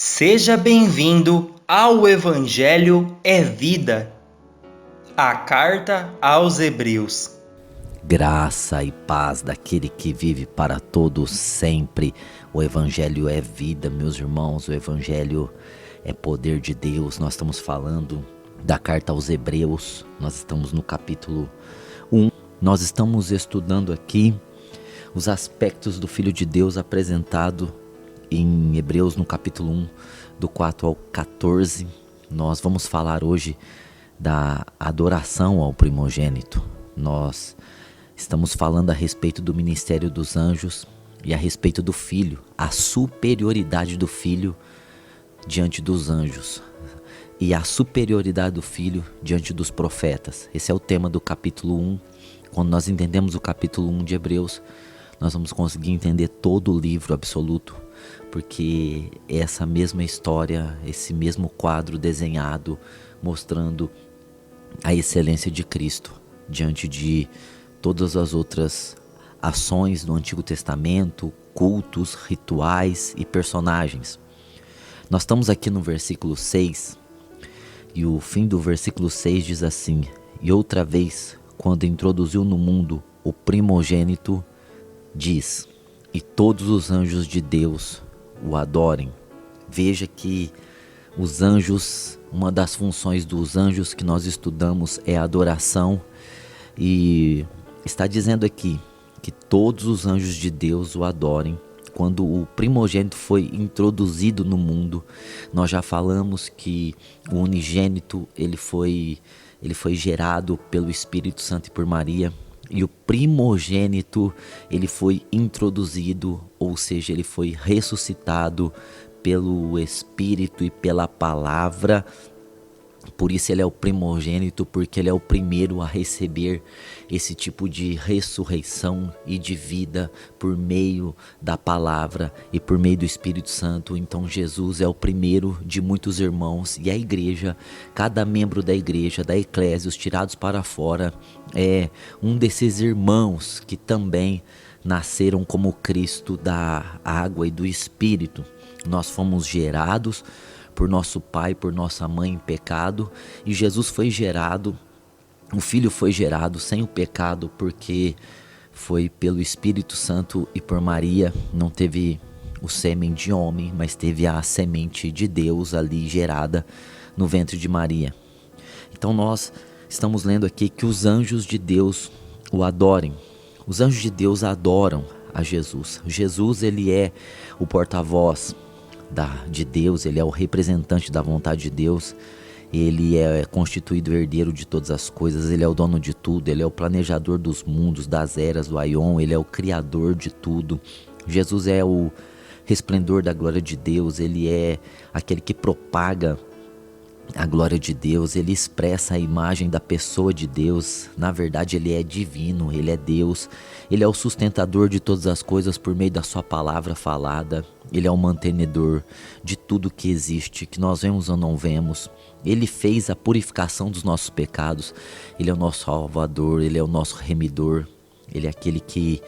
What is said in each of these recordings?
Seja bem-vindo ao Evangelho é Vida, a carta aos Hebreus. Graça e paz daquele que vive para todos sempre. O Evangelho é vida, meus irmãos. O Evangelho é poder de Deus. Nós estamos falando da carta aos Hebreus. Nós estamos no capítulo 1. Nós estamos estudando aqui os aspectos do Filho de Deus apresentado em Hebreus no capítulo 1, do 4 ao 14. Nós vamos falar hoje da adoração ao primogênito. Nós estamos falando a respeito do ministério dos anjos e a respeito do Filho, a superioridade do Filho diante dos anjos e a superioridade do Filho diante dos profetas. Esse é o tema do capítulo 1. Quando nós entendemos o capítulo 1 de Hebreus, nós vamos conseguir entender todo o livro absoluto, porque é essa mesma história, esse mesmo quadro desenhado, mostrando a excelência de Cristo diante de todas as outras ações do Antigo Testamento, cultos, rituais e personagens. Nós estamos aqui no versículo 6, e o fim do versículo 6 diz assim: "E outra vez, quando introduziu no mundo o primogênito, diz, e todos os anjos de Deus o adorem." Veja que os anjos, uma das funções dos anjos que nós estudamos é a adoração, e está dizendo aqui que todos os anjos de Deus o adorem. Quando o primogênito foi introduzido no mundo, nós já falamos que o unigênito ele foi gerado pelo Espírito Santo e por Maria. E o primogênito, ele foi introduzido, ou seja, ele foi ressuscitado pelo Espírito e pela palavra. Por isso ele é o primogênito, porque ele é o primeiro a receber esse tipo de ressurreição e de vida por meio da palavra e por meio do Espírito Santo. Então Jesus é o primeiro de muitos irmãos, e a igreja, cada membro da igreja, da eclésia, os tirados para fora, é um desses irmãos que também nasceram como Cristo da água e do Espírito. Nós fomos gerados por nosso pai, por nossa mãe em pecado, e Jesus foi gerado, o Filho foi gerado sem o pecado, porque foi pelo Espírito Santo e por Maria. Não teve o sêmen de homem, mas teve a semente de Deus ali gerada no ventre de Maria. Então nós estamos lendo aqui que os anjos de Deus o adorem. Os anjos de Deus adoram a Jesus. Jesus, ele é o porta-voz de Deus, ele é o representante da vontade de Deus, ele é constituído herdeiro de todas as coisas, ele é o dono de tudo, ele é o planejador dos mundos, das eras, do aion, ele é o criador de tudo. Jesus é o resplendor da glória de Deus, ele é aquele que propaga a glória de Deus, ele expressa a imagem da pessoa de Deus. Na verdade, ele é divino, ele é Deus, ele é o sustentador de todas as coisas por meio da sua palavra falada, ele é o mantenedor de tudo que existe, que nós vemos ou não vemos. Ele fez a purificação dos nossos pecados, ele é o nosso salvador, ele é o nosso remidor, ele é aquele que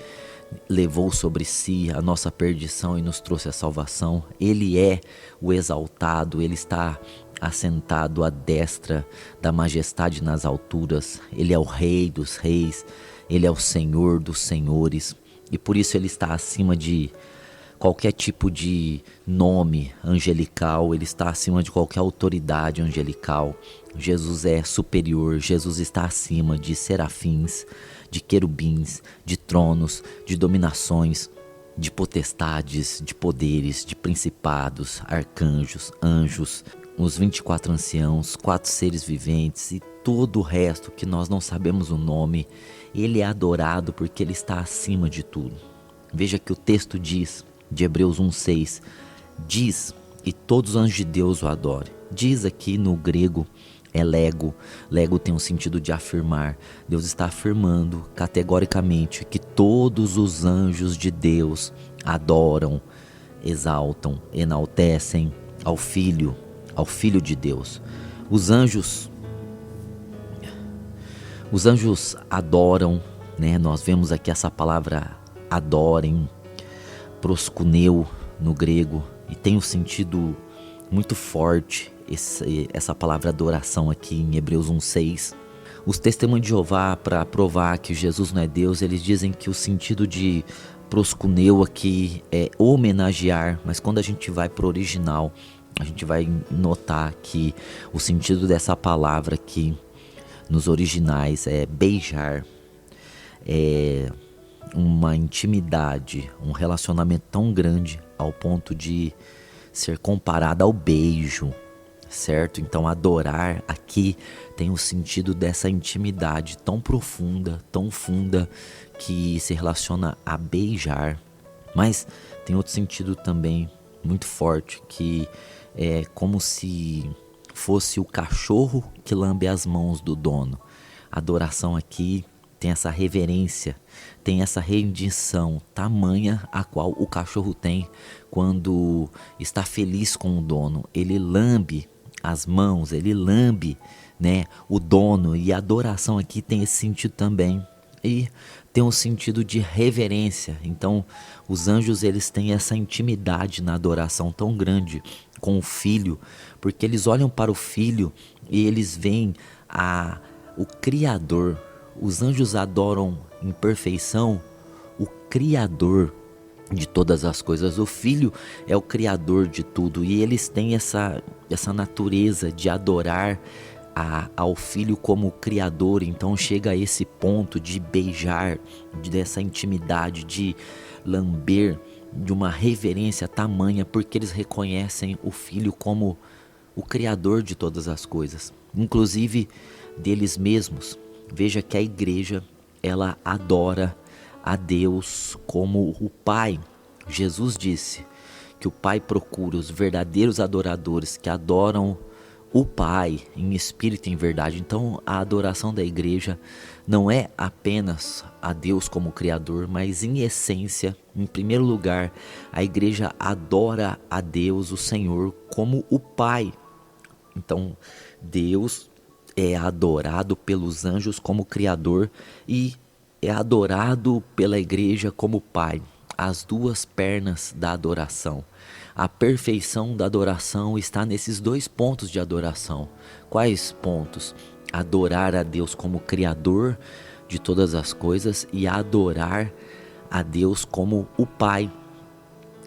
levou sobre si a nossa perdição e nos trouxe a salvação. Ele é o exaltado, ele está assentado à destra da majestade nas alturas. Ele é o Rei dos reis, ele é o Senhor dos senhores, e por isso ele está acima de qualquer tipo de nome angelical, ele está acima de qualquer autoridade angelical. Jesus é superior, Jesus está acima de serafins, de querubins, de tronos, de dominações, de potestades, de poderes, de principados, arcanjos, anjos, os 24 anciãos, 4 seres viventes e todo o resto que nós não sabemos o nome. Ele é adorado porque ele está acima de tudo. Veja que o texto diz, de Hebreus 1:6, diz, e todos os anjos de Deus o adorem. Diz aqui no grego é lego. Lego tem um sentido de afirmar. Deus está afirmando categoricamente que todos os anjos de Deus adoram, exaltam, enaltecem ao Filho de Deus. Os anjos adoram, né? Nós vemos aqui essa palavra adorem, proskuneu no grego, e tem o sentido muito forte essa palavra adoração aqui em Hebreus 1:6. Os testemunhos de Jeová, para provar que Jesus não é Deus, eles dizem que o sentido de proscuneu aqui é homenagear, mas quando a gente vai para o original, a gente vai notar que o sentido dessa palavra aqui nos originais é beijar, é uma intimidade, um relacionamento tão grande ao ponto de ser comparado ao beijo, certo? Então adorar aqui tem o sentido dessa intimidade tão profunda, tão funda, que se relaciona a beijar, mas tem outro sentido também muito forte, que é como se fosse o cachorro que lambe as mãos do dono. A adoração aqui tem essa reverência, tem essa rendição tamanha a qual o cachorro tem quando está feliz com o dono. Ele lambe as mãos, ele lambe, né, o dono, e a adoração aqui tem esse sentido também. E tem um sentido de reverência. Então os anjos, eles têm essa intimidade na adoração tão grande com o filho, porque eles olham para o filho e eles veem o Criador. Os anjos adoram em perfeição o Criador de todas as coisas. O Filho é o Criador de tudo, e eles têm essa natureza de adorar ao Filho como Criador. Então chega a esse ponto de beijar, dessa intimidade, de lamber, de uma reverência tamanha, porque eles reconhecem o Filho como o Criador de todas as coisas, inclusive deles mesmos. Veja que a igreja, ela adora a Deus como o Pai. Jesus disse que o Pai procura os verdadeiros adoradores que adoram o Pai em espírito e em verdade. Então a adoração da igreja não é apenas a Deus como Criador, mas em essência, em primeiro lugar, a igreja adora a Deus, o Senhor, como o Pai. Então Deus é adorado pelos anjos como Criador e é adorado pela igreja como Pai. As duas pernas da adoração. A perfeição da adoração está nesses dois pontos de adoração. Quais pontos? Adorar a Deus como Criador de todas as coisas e adorar a Deus como o Pai.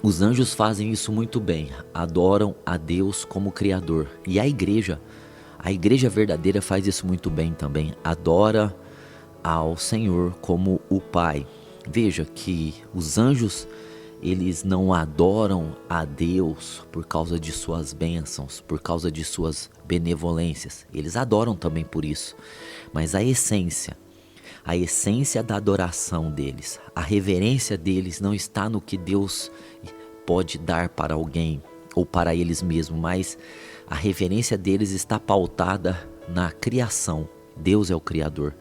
Os anjos fazem isso muito bem, adoram a Deus como Criador. E a igreja verdadeira faz isso muito bem também, adora ao Senhor como o Pai. Veja que os anjos, eles não adoram a Deus por causa de suas bênçãos, por causa de suas benevolências. Eles adoram também por isso. Mas a essência da adoração deles, a reverência deles não está no que Deus pode dar para alguém ou para eles mesmos, mas a reverência deles está pautada na criação. Deus é o Criador.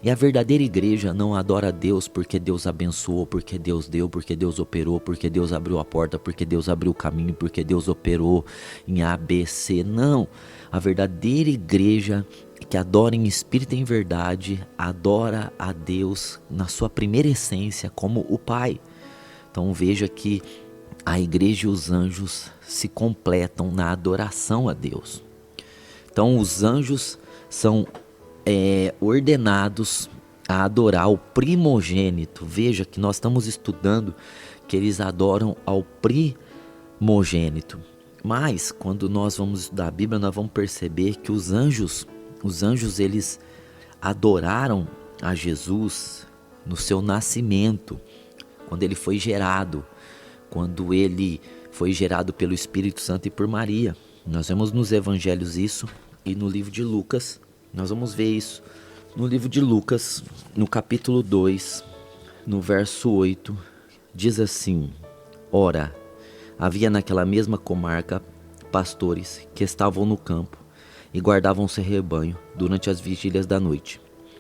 E a verdadeira igreja não adora a Deus porque Deus abençoou, porque Deus deu, porque Deus operou, porque Deus abriu a porta, porque Deus abriu o caminho, porque Deus operou em A, B, C. Não. A verdadeira igreja que adora em espírito e em verdade, adora a Deus na sua primeira essência como o Pai. Então veja que a igreja e os anjos se completam na adoração a Deus. Então os anjos são ordenados a adorar o primogênito. Veja que nós estamos estudando que eles adoram ao primogênito. Mas quando nós vamos estudar a Bíblia, nós vamos perceber que os anjos eles adoraram a Jesus no seu nascimento, quando ele foi gerado, pelo Espírito Santo e por Maria. Nós vemos nos evangelhos isso, e no livro de Lucas nós vamos ver isso. No livro de Lucas, no capítulo 2, no verso 8, diz assim: Ora, havia naquela mesma comarca pastores que estavam no campo e guardavam seu rebanho durante as vigílias da noite.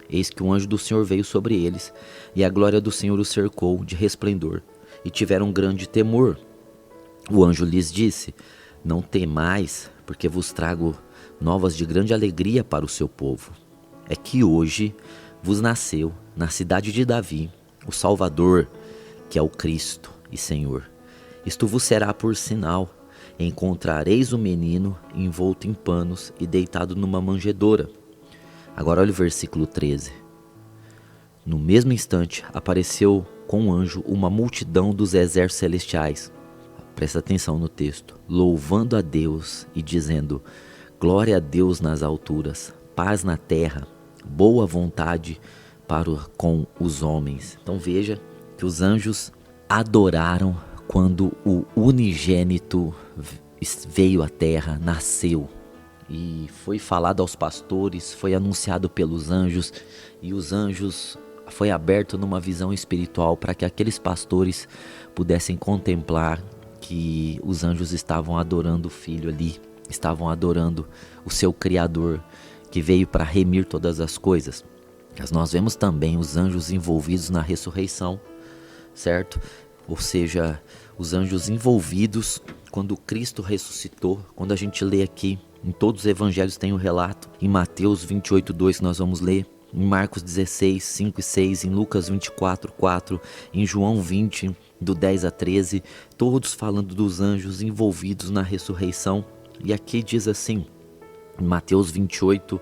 Eis que um anjo do Senhor veio sobre eles, e a glória do Senhor os cercou de resplendor, e tiveram grande temor. O anjo lhes disse: Não temais, porque vos trago novas de grande alegria para o seu povo. É que hoje vos nasceu, na cidade de Davi, o Salvador, que é o Cristo e Senhor. Isto vos será por sinal: encontrareis o menino envolto em panos e deitado numa manjedoura. Agora olha o versículo 13. No mesmo instante apareceu com um anjo uma multidão dos exércitos celestiais. Presta atenção no texto. Louvando a Deus e dizendo: glória a Deus nas alturas, paz na terra, boa vontade com os homens. Então veja que os anjos adoraram quando o unigênito veio à terra, nasceu. E foi falado aos pastores, foi anunciado pelos anjos, e os anjos foi aberto numa visão espiritual para que aqueles pastores pudessem contemplar que os anjos estavam adorando o Filho ali, estavam adorando o seu Criador, que veio para remir todas as coisas. Mas nós vemos também os anjos envolvidos na ressurreição, certo? Ou seja, os anjos envolvidos quando Cristo ressuscitou. Quando a gente lê aqui, em todos os evangelhos tem o relato. Em Mateus 28:2 nós vamos ler, em Marcos 16, 5 e 6, em Lucas 24, 4, em João 20, do 10 a 13, todos falando dos anjos envolvidos na ressurreição. E aqui diz assim, em Mateus 28,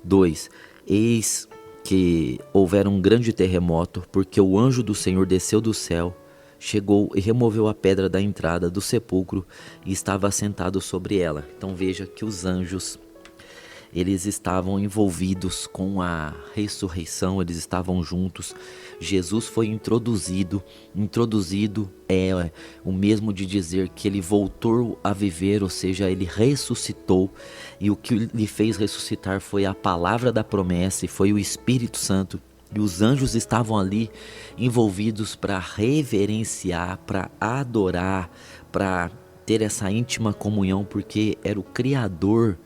2, eis que houvera um grande terremoto, porque o anjo do Senhor desceu do céu, chegou e removeu a pedra da entrada do sepulcro e estava assentado sobre ela. Então veja que os anjos, eles estavam envolvidos com a ressurreição, eles estavam juntos. Jesus foi introduzido é o mesmo de dizer que ele voltou a viver, ou seja, ele ressuscitou, e o que lhe fez ressuscitar foi a palavra da promessa e foi o Espírito Santo. E os anjos estavam ali envolvidos para reverenciar, para adorar, para ter essa íntima comunhão, porque era o Criador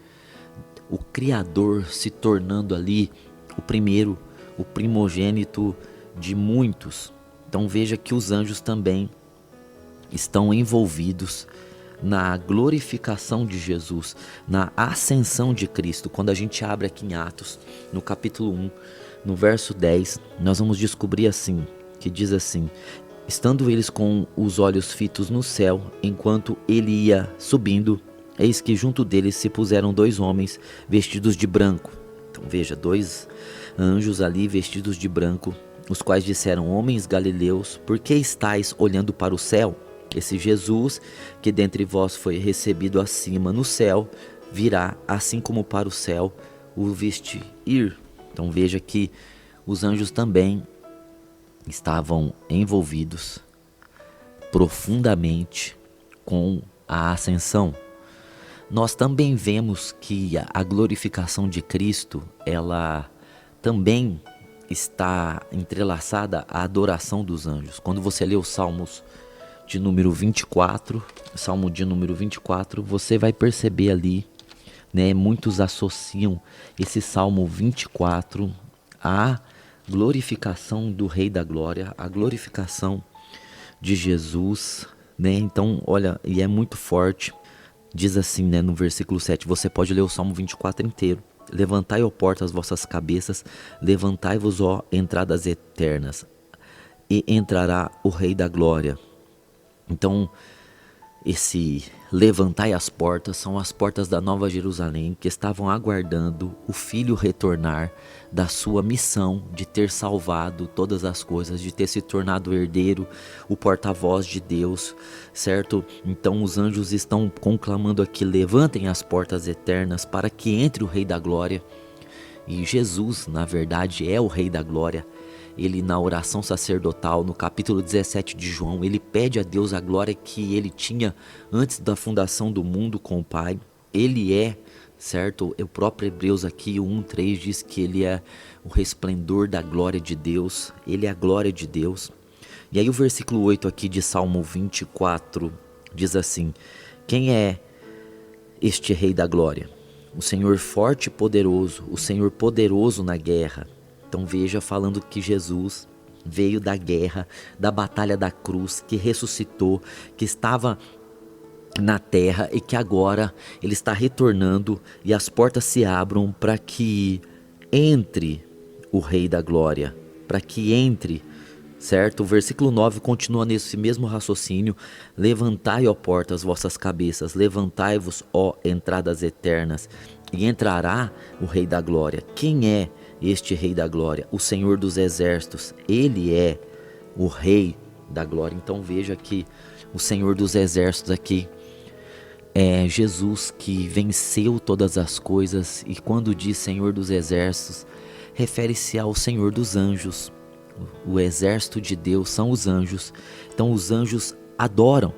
se tornando ali o primeiro, o primogênito de muitos. Então veja que os anjos também estão envolvidos na glorificação de Jesus, na ascensão de Cristo. Quando a gente abre aqui em Atos, no capítulo 1, no verso 10, nós vamos descobrir assim, que diz assim: estando eles com os olhos fitos no céu, enquanto ele ia subindo, eis que junto deles se puseram dois homens vestidos de branco. Então veja, dois anjos ali vestidos de branco, os quais disseram: homens galileus, por que estáis olhando para o céu? Esse Jesus, que dentre vós foi recebido acima no céu, virá assim como para o céu o viste ir. Então veja que os anjos também estavam envolvidos profundamente com a ascensão. Nós também vemos que a glorificação de Cristo, ela também está entrelaçada à adoração dos anjos. Quando você lê os Salmos de número 24, Salmo de número 24, você vai perceber ali, né, muitos associam esse Salmo 24 à glorificação do Rei da Glória, à glorificação de Jesus, né? Então, olha, e é muito forte. Diz assim, né, no versículo 7, você pode ler o Salmo 24 inteiro. Levantai, ó portas, as vossas cabeças, levantai-vos, ó entradas eternas, e entrará o Rei da Glória. Então, esse levantai as portas são as portas da Nova Jerusalém, que estavam aguardando o Filho retornar da sua missão de ter salvado todas as coisas, de ter se tornado herdeiro, o porta-voz de Deus, certo? Então os anjos estão conclamando aqui: levantem as portas eternas para que entre o Rei da Glória. E Jesus, na verdade, é o Rei da Glória. Ele, na oração sacerdotal, no capítulo 17 de João, ele pede a Deus a glória que ele tinha antes da fundação do mundo com o Pai. Ele é, certo? O próprio Hebreus aqui, o 1:3, diz que ele é o resplendor da glória de Deus. Ele é a glória de Deus. E aí o versículo 8 aqui de Salmo 24 diz assim: quem é este Rei da Glória? O Senhor forte e poderoso, o Senhor poderoso na guerra. Então veja, falando que Jesus veio da guerra, da batalha da cruz, que ressuscitou, que estava na terra e que agora ele está retornando e as portas se abram para que entre o Rei da Glória, para que entre certo? O versículo 9 continua nesse mesmo raciocínio: levantai, ó portas, vossas cabeças, levantai-vos, ó entradas eternas, e entrará o Rei da Glória. Quem é este Rei da Glória? O Senhor dos Exércitos. Ele é o Rei da Glória. Então veja que o Senhor dos Exércitos aqui é Jesus, que venceu todas as coisas, e quando diz Senhor dos Exércitos, refere-se ao Senhor dos anjos. O exército de Deus são os anjos. Então os anjos adoram.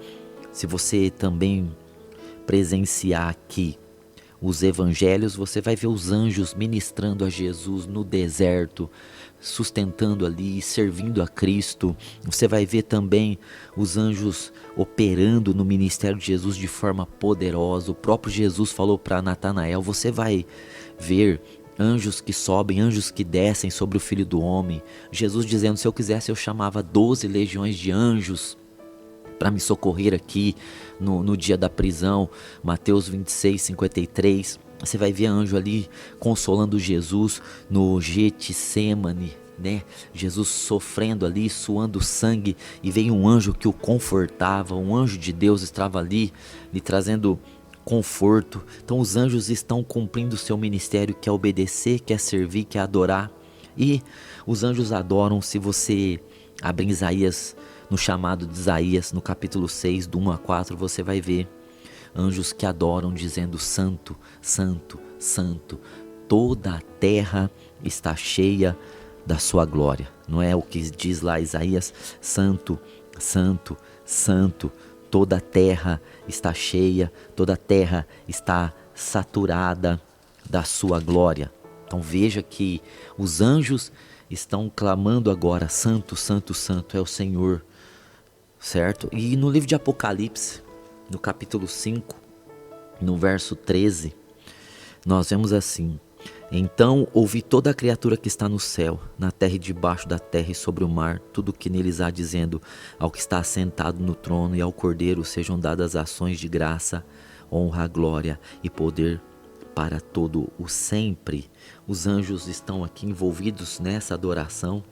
Se você também presenciar aqui os evangelhos, você vai ver os anjos ministrando a Jesus no deserto, sustentando ali, servindo a Cristo. Você vai ver também os anjos operando no ministério de Jesus de forma poderosa. O próprio Jesus falou para Natanael: você vai ver anjos que sobem, anjos que descem sobre o Filho do Homem. Jesus dizendo: se eu quisesse eu chamava 12 legiões de anjos para me socorrer aqui no dia da prisão. Mateus 26, 53. Você vai ver anjo ali consolando Jesus no Getsemane, né? Jesus sofrendo ali, suando sangue, e veio um anjo que o confortava. Um anjo de Deus estava ali, lhe trazendo conforto. Então os anjos estão cumprindo o seu ministério, que é obedecer, que é servir, que é adorar. E os anjos adoram. Se você abrir Isaías, no chamado de Isaías, no capítulo 6, do 1 a 4, você vai ver anjos que adoram, dizendo: Santo, Santo, Santo, toda a terra está cheia da sua glória. Não é o que diz lá Isaías? Santo, Santo, Santo, toda a terra está cheia, toda a terra está saturada da sua glória. Então veja que os anjos estão clamando agora: Santo, Santo, Santo é o Senhor, certo? E no livro de Apocalipse, no capítulo 5, no verso 13, nós vemos assim: então ouvi toda a criatura que está no céu, na terra e debaixo da terra e sobre o mar, tudo o que neles há, dizendo ao que está assentado no trono e ao Cordeiro sejam dadas ações de graça, honra, glória e poder para todo o sempre. Os anjos estão aqui envolvidos nessa adoração,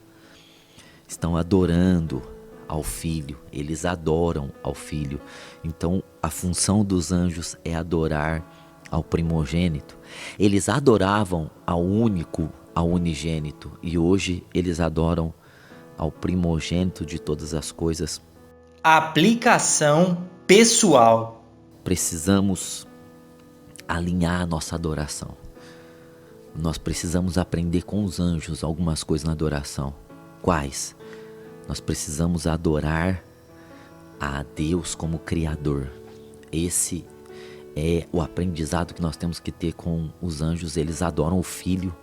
estão adorando ao Filho, eles adoram ao Filho. Então a função dos anjos é adorar ao primogênito. Eles adoravam ao único, ao unigênito, e hoje eles adoram ao primogênito de todas as coisas. Aplicação pessoal. Precisamos alinhar a nossa adoração. Nós precisamos aprender com os anjos algumas coisas na adoração. Quais? Nós precisamos adorar a Deus como Criador. Esse é o aprendizado que nós temos que ter com os anjos. Eles adoram o Filho.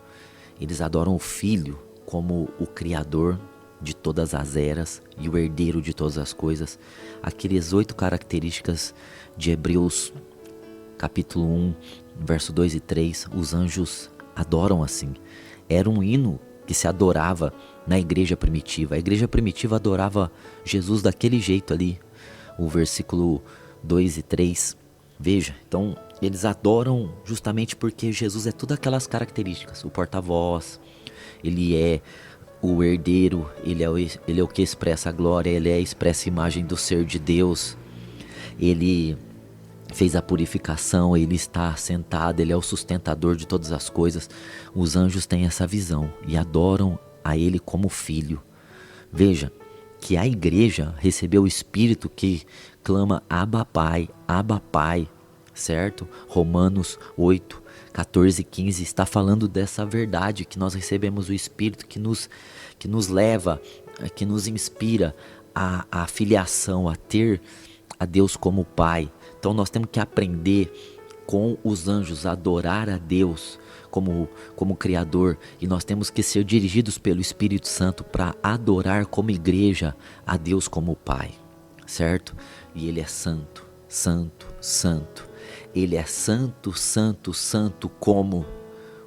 Eles adoram o Filho como o Criador de todas as eras e o herdeiro de todas as coisas. Aqueles 8 características de Hebreus capítulo 1, verso 2 e 3, os anjos adoram assim. Era um hino que se adorava na igreja primitiva. A igreja primitiva adorava Jesus daquele jeito ali. O versículo 2 e 3, veja, então eles adoram justamente porque Jesus é todas aquelas características. O porta-voz, ele é o herdeiro, ele é o que expressa a glória, ele é a expressa imagem do ser de Deus. Ele fez a purificação, ele está sentado, ele é o sustentador de todas as coisas. Os anjos têm essa visão e adoram a ele como filho. Veja que a igreja recebeu o Espírito que clama Abba Pai, certo? Romanos 8, 14 e 15 está falando dessa verdade, que nós recebemos o Espírito que nos leva, que nos inspira a filiação, a ter a Deus como Pai. Então nós temos que aprender com os anjos a adorar a Deus como Criador, e nós temos que ser dirigidos pelo Espírito Santo para adorar como igreja a Deus como Pai, certo? E Ele é santo, santo, santo. Ele é santo, santo, santo como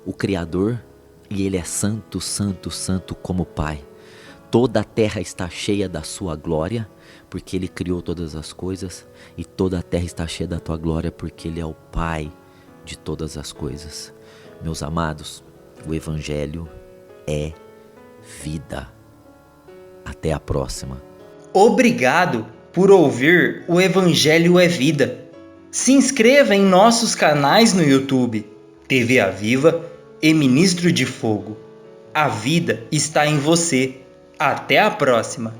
o Criador, e Ele é santo, santo, santo como Pai. Toda a terra está cheia da sua glória, porque Ele criou todas as coisas, e toda a terra está cheia da tua glória, porque Ele é o Pai de todas as coisas. Meus amados, o Evangelho é vida. Até a próxima. Obrigado por ouvir o Evangelho é Vida. Se inscreva em nossos canais no YouTube, TV Aviva e Ministro de Fogo. A vida está em você. Até a próxima!